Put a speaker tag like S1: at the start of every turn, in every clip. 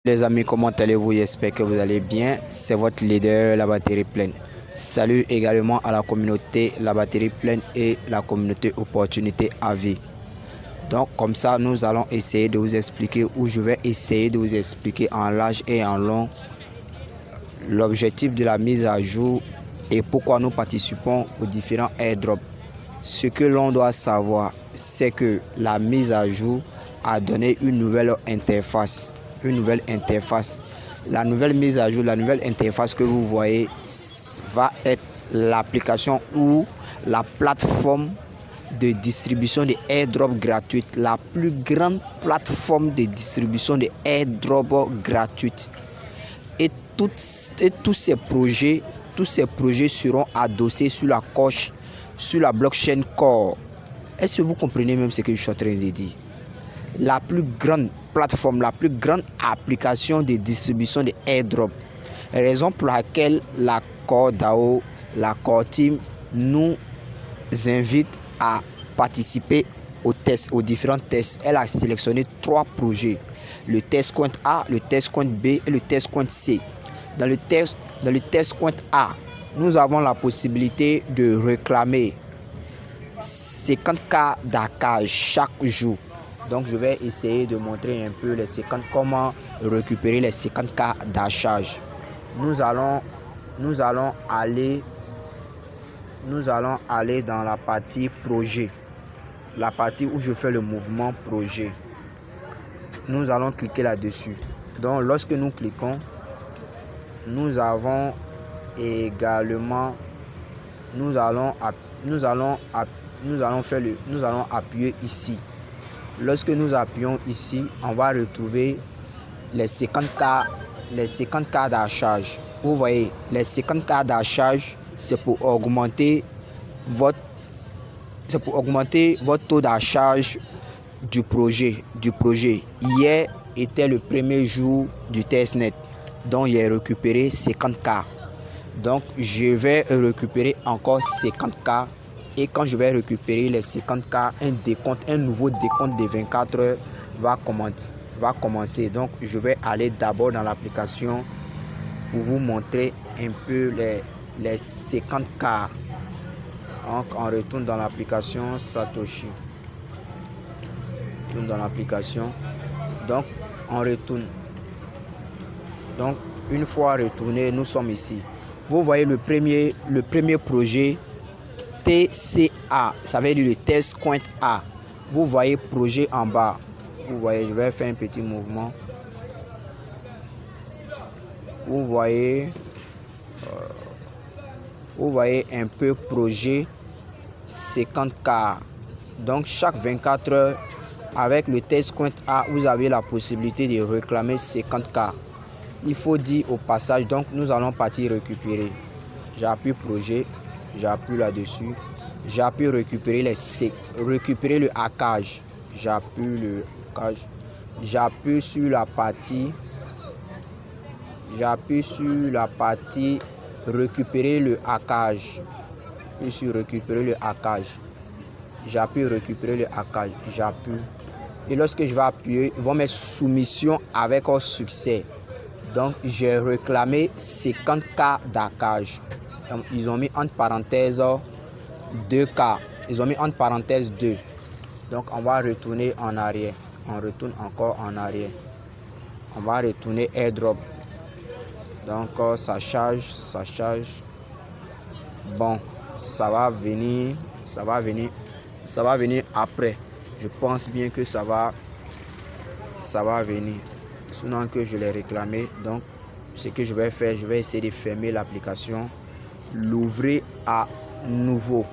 S1: Les amis, comment allez-vous? J'espère que vous allez bien. C'est votre leader, la batterie pleine. Salut également à la communauté La Batterie Pleine et la communauté Opportunité à vie. Donc comme ça, nous allons essayer de vous expliquer, ou je vais essayer de vous expliquer en large et en long l'objectif de la mise à jour et pourquoi nous participons aux différents airdrops. Ce que l'on doit savoir, c'est que la mise à jour a donné une nouvelle interface. La nouvelle mise à jour, la nouvelle interface que vous voyez va être l'application ou la plateforme de distribution de airdrops gratuites, la plus grande plateforme de distribution de airdrops gratuites. Et tous ces projets seront adossés sur la coche, sur la blockchain Core. Est-ce que vous comprenez même ce que je suis en train de dire? La plus grande plateforme, la plus grande application de distribution de airdrop. Raison pour laquelle la Core DAO, la Core Team nous invite à participer aux tests, aux différents tests. Elle a sélectionné 3 projets. Le test coin A, le test coin B et le test coin C. Dans le test coin A, nous avons la possibilité de réclamer 50K d'hackage chaque jour. Donc je vais essayer de montrer un peu comment récupérer les 50K d'hackage. Nous allons aller dans la partie projet, la partie où je fais le mouvement projet. Nous allons cliquer là-dessus. Donc lorsque nous cliquons, nous allons appuyer ici. Lorsque nous appuyons ici, on va retrouver les 50K d'hackage. Vous voyez, les 50K d'hackage, c'est pour augmenter votre taux d'hackage du projet. Hier était le premier jour du testnet, donc j'ai récupéré 50K. Donc je vais récupérer encore 50K. Et quand je vais récupérer les 50K, un nouveau décompte de 24 heures va commencer. Donc je vais aller d'abord dans l'application pour vous montrer un peu les 50K. Donc on retourne dans l'application Satoshi. Donc on retourne. Donc une fois retourné, nous sommes ici. Vous voyez le premier projet TCA, ça veut dire le test coin A. Vous voyez projet en bas. Vous voyez, je vais faire un petit mouvement. Vous voyez un peu projet 50K. Donc chaque 24 heures, avec le test coin A, vous avez la possibilité de réclamer 50K. Il faut dire au passage, donc nous allons partir récupérer. J'appuie projet, j'appuie là-dessus. J'appuie récupérer le hackage. J'appuie sur la partie récupérer le hackage. J'appuie récupérer le hackage. Et lorsque je vais appuyer, ils vont mettre soumission avec succès. Donc j'ai réclamé 50K d'hackage. Ils ont mis entre parenthèses 2K. Ils ont mis entre parenthèses 2. Donc on va retourner en arrière. On retourne encore en arrière. On va retourner airdrop. Donc ça charge. Bon, ça va venir après. Je pense bien que ça va venir. Sinon que je l'ai réclamé. Donc ce que je vais faire, je vais essayer de fermer l'application, l'ouvrir à nouveau.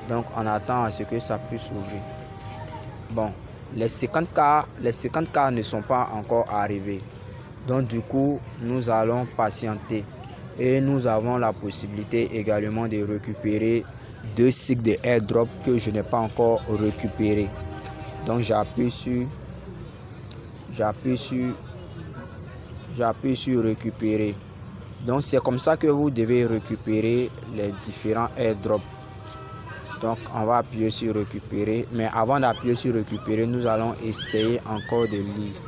S1: Donc on attend à ce que ça puisse ouvrir. Bon, les 50K ne sont pas encore arrivés. Donc du coup, nous allons patienter. Et nous avons la possibilité également de récupérer 2 cycles de airdrop que je n'ai pas encore récupéré. Donc j'appuie sur récupérer. Donc c'est comme ça que vous devez récupérer les différents airdrops. Donc on va appuyer sur récupérer. Mais avant d'appuyer sur récupérer, nous allons essayer encore de lire.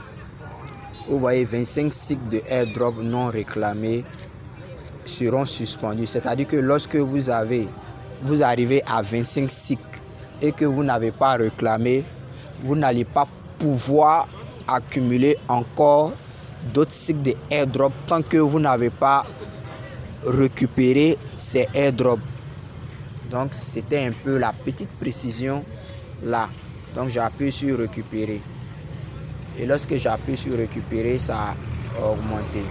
S1: Vous voyez, 25 cycles de airdrop non réclamés seront suspendus. C'est-à-dire que lorsque vous arrivez à 25 cycles et que vous n'avez pas réclamé, vous n'allez pas pouvoir accumuler encore d'autres cycles de airdrop tant que vous n'avez pas récupéré ces airdrops. Donc c'était un peu la petite précision là. Donc j'appuie sur récupérer. Et lorsque j'appuie sur récupérer, ça a augmenté.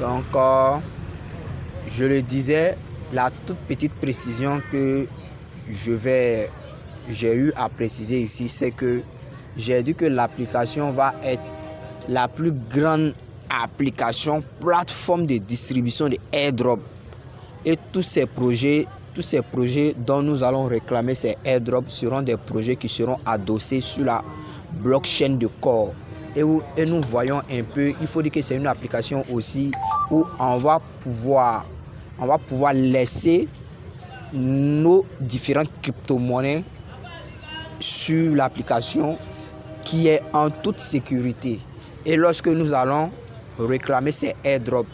S1: Donc je le disais, la toute petite précision que j'ai eu à préciser ici, c'est que j'ai dit que l'application va être la plus grande application, plateforme de distribution de airdrop. Et tous ces projets dont nous allons réclamer ces airdrops seront des projets qui seront adossés sur la blockchain de Core. Et nous voyons un peu, il faut dire que c'est une application aussi où on va pouvoir laisser nos différentes crypto-monnaies sur l'application qui est en toute sécurité. Et lorsque nous allons réclamer ces airdrops,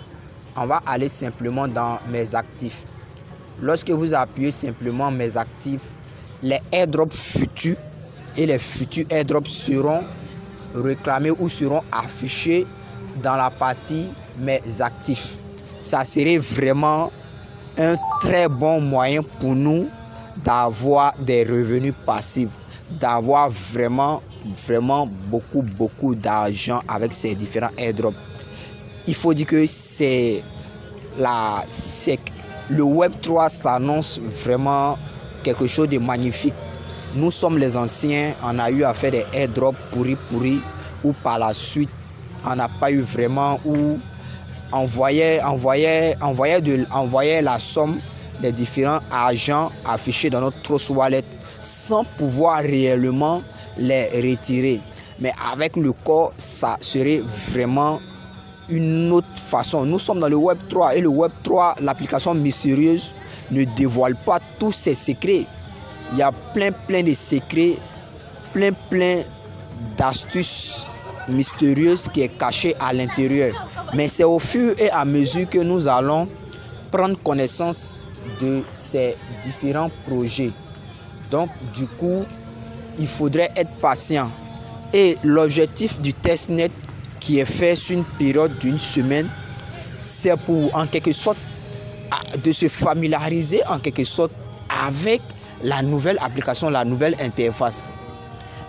S1: on va aller simplement dans mes actifs. Lorsque vous appuyez simplement mes actifs, les airdrops futurs et les futurs airdrops seront réclamés ou seront affichés dans la partie mes actifs. Ça serait vraiment un très bon moyen pour nous d'avoir des revenus passifs, d'avoir vraiment beaucoup d'argent avec ces différents airdrops. Il faut dire que le Web3 s'annonce vraiment quelque chose de magnifique. Nous sommes les anciens, on a eu à faire des airdrops pourris ou par la suite on n'a pas eu vraiment où on voyait la somme des différents argents affichés dans notre Trust Wallet sans pouvoir réellement les retirer. Mais avec le Core, ça serait vraiment une autre façon. Nous sommes dans le Web 3 et le Web 3, l'application mystérieuse, ne dévoile pas tous ses secrets. Il y a plein de secrets, plein d'astuces mystérieuses qui est cachées à l'intérieur. Mais c'est au fur et à mesure que nous allons prendre connaissance de ces différents projets. Donc du coup, il faudrait être patient. Et l'objectif du testnet qui est fait sur une période d'une semaine, c'est pour en quelque sorte de se familiariser en quelque sorte avec la nouvelle application, la nouvelle interface.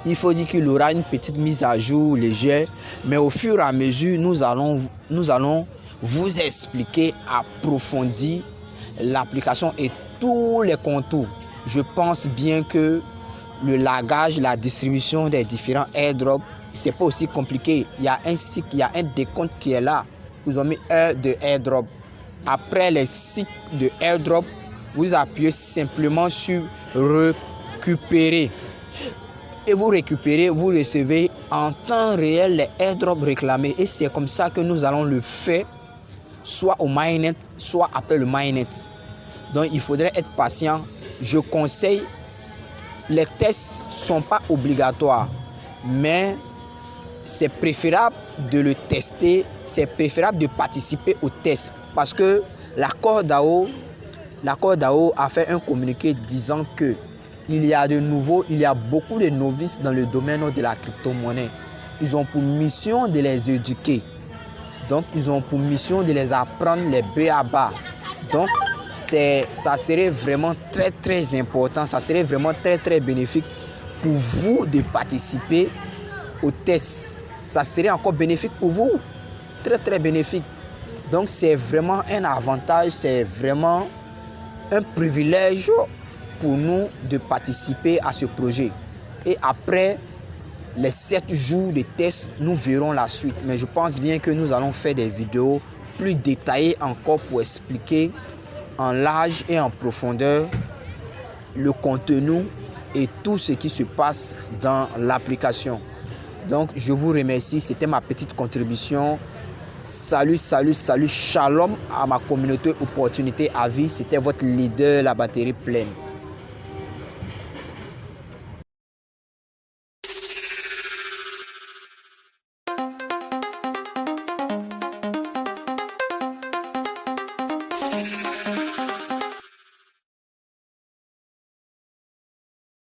S1: Il faut dire qu'il y aura une petite mise à jour légère, mais au fur et à mesure, nous allons vous expliquer approfondir l'application et tous les contours. Je pense bien que le lagage, la distribution des différents airdrops, c'est pas aussi compliqué. Il y a un cycle, il y a un décompte qui est là. Vous avez mis heure de airdrop. Après les cycles de airdrop, vous appuyez simplement sur récupérer. Et vous récupérez, vous recevez en temps réel les airdrops réclamés. Et c'est comme ça que nous allons le faire, soit au mainnet, soit après le mainnet. Donc il faudrait être patient. Je conseille, les tests ne sont pas obligatoires, mais c'est préférable de le tester, c'est préférable de participer au test parce que l'accord DAO a fait un communiqué disant que il y a beaucoup de novices dans le domaine de la crypto-monnaie. Ils ont pour mission de les éduquer. Donc, ils ont pour mission de les apprendre les b.a.-ba. Donc, ça serait vraiment très important, ça serait vraiment très bénéfique pour vous de participer au test. Ça serait encore bénéfique pour vous, très bénéfique. Donc c'est vraiment un avantage, c'est vraiment un privilège pour nous de participer à ce projet. Et après les 7 jours de test, nous verrons la suite. Mais je pense bien que nous allons faire des vidéos plus détaillées encore pour expliquer en large et en profondeur le contenu et tout ce qui se passe dans l'application. Donc je vous remercie, c'était ma petite contribution. Salut, shalom à ma communauté Opportunité à vie. C'était votre leader, la batterie pleine.